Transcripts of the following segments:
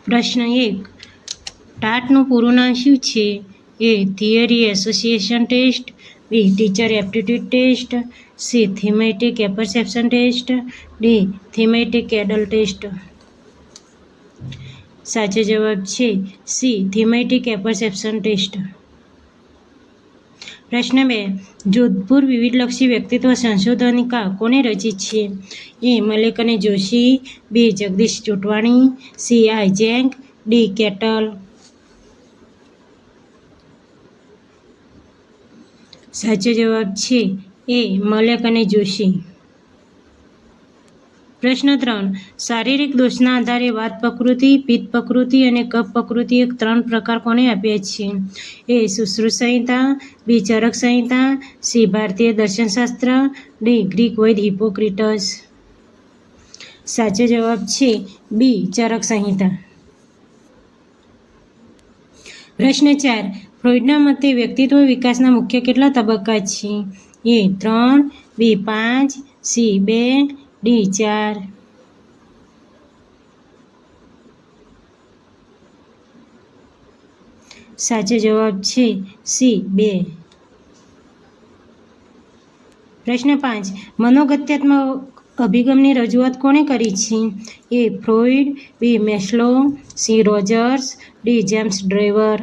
પ્રશ્ન 1. ટાટનું પૂરું નામ શું છે? A. Theory association test. B. Teacher aptitude test. C. Thematic apperception test. D. Thematic adult test. સાચો જવાબ છે સી. Thematic apperception test. પ્રશ્ન 2. જોધપુર વિવિધલક્ષી વ્યક્તિત્વ સંશોધનિકા કોને રચિત છે? એ. મલેક અને Joshi. B. Jagdish Chotwani. C. Isaac. D. Cattell. સાચો જવાબ છે એ. મલેક અને જોશી. પ્રશ્ન 3. શારીરિક દોષના આધારે વાત પ્રકૃતિ, પિત્ત પ્રકૃતિ અને કફ પ્રકૃતિ એક 3 પ્રકાર કોને આપ્યા છે? એ. સુશ્રુત સંહિતા. બી. ચરક સંહિતા. સી. ભારતીય દર્શનશાસ્ત્ર. ડી. ગ્રીક વૈદ હિપોક્રેટસ. સાચો જવાબ છે બી. ચરક સંહિતા. પ્રશ્ન 4. ફ્રોઈડના મતે વ્યક્તિત્વ વિકાસના મુખ્ય કેટલા તબક્કા છે? એ. 3. બી. 5. સી. 2. ડી. 4. સાચો જવાબ છે સી. 2. પ્રશ્ન 5. મનોગત્યાત્મક અભિગમની રજૂઆત કોણે કરી છે? A. Freud. B. Maslow. C. Rogers. D. James Drever.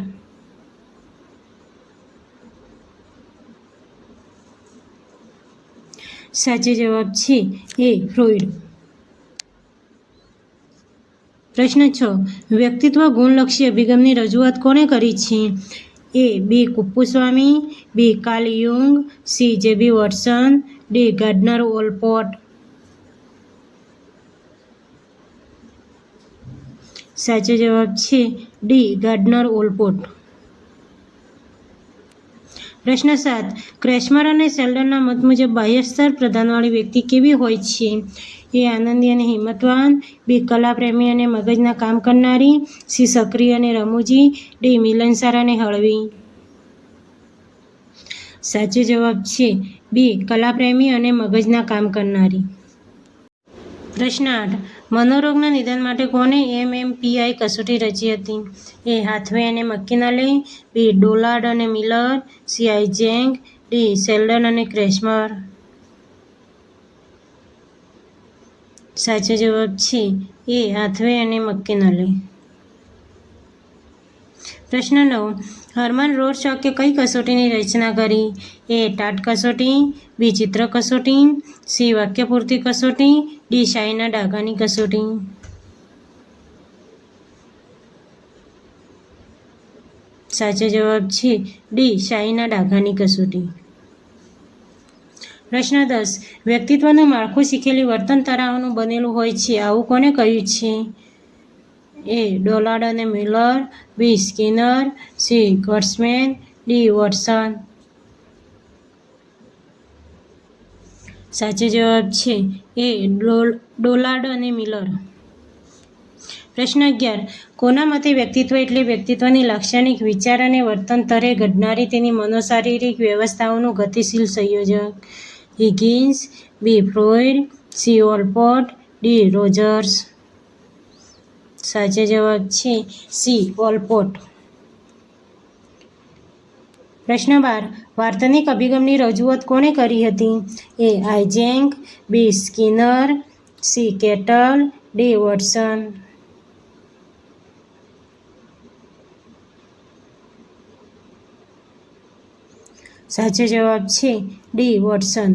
સાચો જવાબ છે એ. ફ્રોઈડ. પ્રશ્ન 6. વ્યક્તિત્વ ગુણલક્ષી અભિગમની રજૂઆત કોણે કરી છે? A. B. Kuppuswamy. B. Carl Jung. C. J B. Watson. D. Gardner Allport. સાચો જવાબ છે ડી. ગાર્ડનર ઓલપોર્ટ. પ્રશ્ન 7. ક્રેસ્મર અને શેલ્ડનના મત મુજબ બાહ્ય સ્તર પ્રધાનવાળી વ્યક્તિ કેવી હોય છે? એ. આનંદી અને હિંમતવાન. બી. કલાપ્રેમી અને મગજના કામ કરનારી. સી. સક્રિય અને રમૂજી. ડી. મિલનસાર અને હળવી. સાચો જવાબ છે બી. કલાપ્રેમી અને મગજના કામ કરનારી. પ્રશ્ન 8. મનોરોગના નિદાન માટે કોણે MMPI કસોટી રચી હતી? એ. હાથવે અને મક્કીનલે. બી. ડોલાર્ડ અને મિલર. સી. આઇઝેક. ડી. શેલ્ડન અને ક્રેસ્મર. સાચો જવાબ છે એ. હાથવે અને મક્કીનલે. પ્રશ્ન 9. હર્મન રોરચોકે કઈ કસોટીની રચના કરી? એ. ટાટ કસોટી. બી. ચિત્ર કસોટી. સી. વાક્યપૂર્તિ કસોટી. ડી. શાહીના ડાઘાની કસોટી. સાચો જવાબ છે ડી. શાહીના ડાઘાની કસોટી. પ્રશ્ન 10. વ્યક્તિત્વનું માળખું શીખેલી વર્તન તરાહોનું બનેલું હોય છે આવું કોને કહ્યું છે? એ. ડોલાર્ડ અને મિલર. બી. સ્કિનર. સી. ગોટ્સમેન. ડી. વોટસન. સાચો જવાબ છે એ. ડોલાર્ડ અને મિલર. પ્રશ્ન 11. કોના મતે વ્યક્તિત્વ એટલે વ્યક્તિત્વની લાક્ષણિક વિચાર અને વર્તન તરે ઘડનારી તેની મનોશારીરિક વ્યવસ્થાઓનું ગતિશીલ સંયોજક? હિગિન્સ. બી. ફ્રોઈડ. સી. ઓલપોર્ટ. ડી. રોજર્સ. સાચો જવાબ છે સી. ઓલપોર્ટ. પ્રશ્ન 12. વાર્તનિક અભિગમની રજૂઆત કોણે કરી હતી? A. Isaac. B. Skinner. C. Cattell. D. Watson. સાચો જવાબ છે ડી. વોટસન.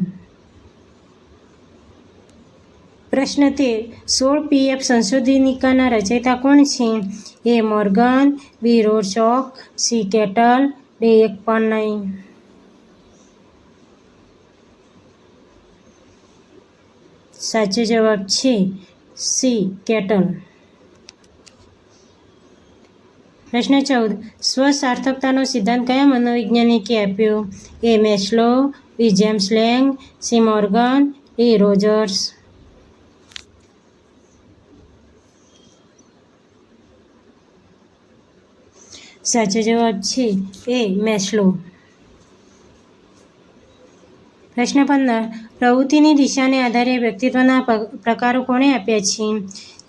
પ્રશ્ન 13. 16 PF સંશોધનિકાના રચયિતા કોણ છે? એ. મોર્ગન. બી. રોરચોક. સી. કેટલ. ડી. એકપર્નાઈ. સાચો જવાબ છે સી. કેટલ. પ્રશ્ન 14. સ્વ-સાર્થકતાનો સિદ્ધાંત કયા મનોવૈજ્ઞાનિકે આપ્યો? A. Maslow. B. James Lange. C. Morgan. D. Rogers. સાચો જવાબ છે એ. મેસ્લો. પ્રશ્ન 15. પ્રવૃત્તિની દિશાને આધારે વ્યક્તિત્વના પ્રકારો કોણે આપ્યા છે?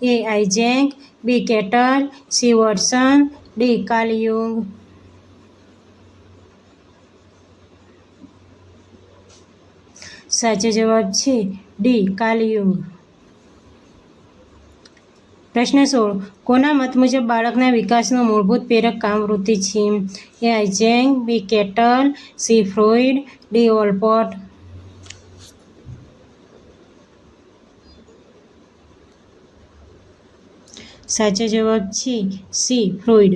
A. Isaac, B. Cattell, C. Watson, D. Carl Jung. સાચો જવાબ છે ડી. કાર્લ યુંગ. પ્રશ્ન 16. કોના મત મુજબ બાળકના વિકાસનો મૂળભૂત પ્રેરક કામવૃત્તિ છે? A. Isaac, B. Cattell, C. Freud, D. Allport. સાચો જવાબ છે સી. ફ્રોઇડ.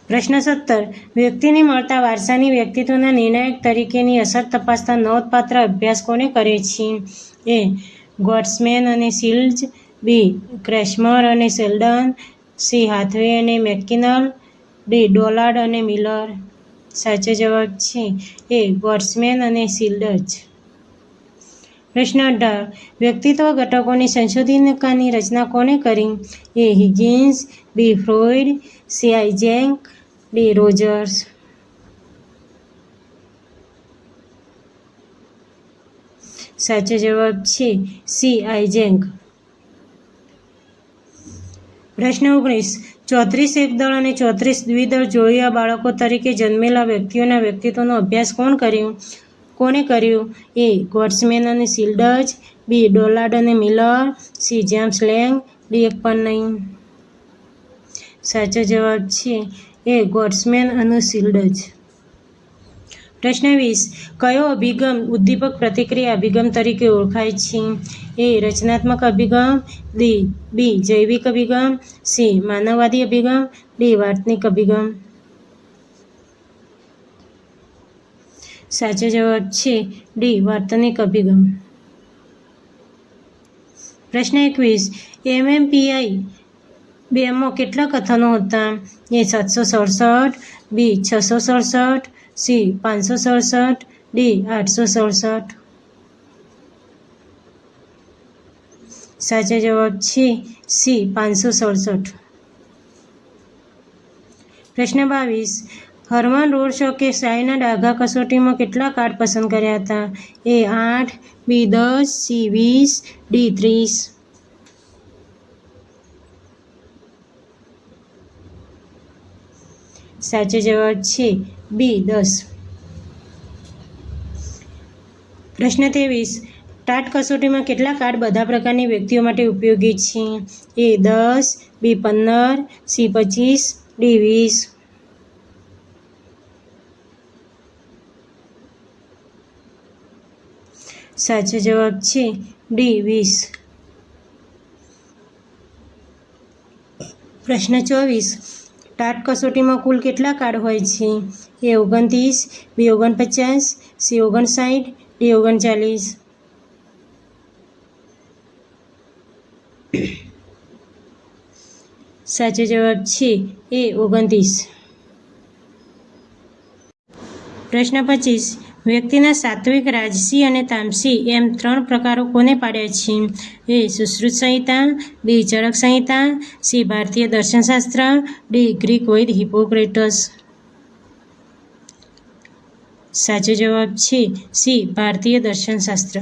પ્રશ્ન 17. વ્યક્તિને મળતા વારસાની વ્યક્તિત્વના નિર્ણાયક તરીકેની અસર તપાસતા નોંધપાત્ર અભ્યાસ કોણે કર્યો છે? એ. ગોટ્સમેન અને શિલ્ડ્સ, બી. ક્રેસ્મર અને શેલ્ડન, સી. હાથવે અને મેકકિનલ, ડી. ડોલાર્ડ અને મિલર. સાચો જવાબ છે એ. ગોટ્સમેન અને શિલ્ડ્સ. પ્રશ્ન 18. વ્યક્તિત્વ ઘટકોની સંશોધનિકાની રચના કોણે કરી? A. Higgins, B. Freud, C. Isaac, D. Rogers. સાચો જવાબ છે સી. આઇઝેક. પ્રશ્ન 19. 34 એકદળ અને 34 દ્વિદળ જોડિયા બાળકો તરીકે જન્મેલા વ્યક્તિઓના વ્યક્તિત્વનો અભ્યાસ કોણે કર્યો? એ. ગોટ્સમેન અને શિલ્ડ્સ, બી. ડોલાર્ડ અને Miller, C. James Lange, D. એકપર્નઈ. સાચો જવાબ છે એ. ગોટ્સમેન અને શિલ્ડ્સ. પ્રશ્ન 20. કયો અભિગમ ઉદ્દીપક પ્રતિક્રિયા અભિગમ તરીકે ઓળખાય છે? એ. રચનાત્મક અભિગમ, બી. જૈવિક અભિગમ, સી. માનવવાદી અભિગમ, ડી. વર્તનિક અભિગમ. સાચો જવાબ છે ડી. વર્તનિક અભિગમ. પ્રશ્ન 21. એમએમપીઆઈ 2 માં કેટલા કથનો હતા? એ. 767, બી. 667, સી. 567, ડી. 867. સાચો જવાબ છે સી. 567. પ્રશ્ન 22. હર્મન રોરસોકે શાહીના ડાઘા કસોટીમાં કેટલા કાર્ડ પસંદ કર્યા હતા? એ. 8, બી. 10, સી. 20, ડી. 30. સાચો જવાબ છે બી. 10. પ્રશ્ન 23. ટાટ કસોટીમાં કેટલા કાર્ડ બધા પ્રકારની વ્યક્તિઓ માટે ઉપયોગી છે? એ. 10, બી. 15, સી. 25, ડી. 20. સાચો જવાબ છે ડી. 20. પ્રશ્ન 24. ટાટ કસોટીમાં કુલ કેટલા કાર્ડ હોય છે? એ. 29, બી. 49, સી. 59, ડી. 39. સાચો જવાબ છે એ. 29. પ્રશ્ન 25. વ્યક્તિના સાત્વિક, રાજસી અને તામસી એમ 3 પ્રકારો કોને પાડ્યા છે? એ. સુશ્રુત સંહિતા, બી. ચરક સંહિતા, સી. ભારતીય દર્શનશાસ્ત્ર, ડી. ગ્રીક વૈદ હિપ્પોક્રેટસ. સાચો જવાબ છે સી. ભારતીય દર્શનશાસ્ત્ર.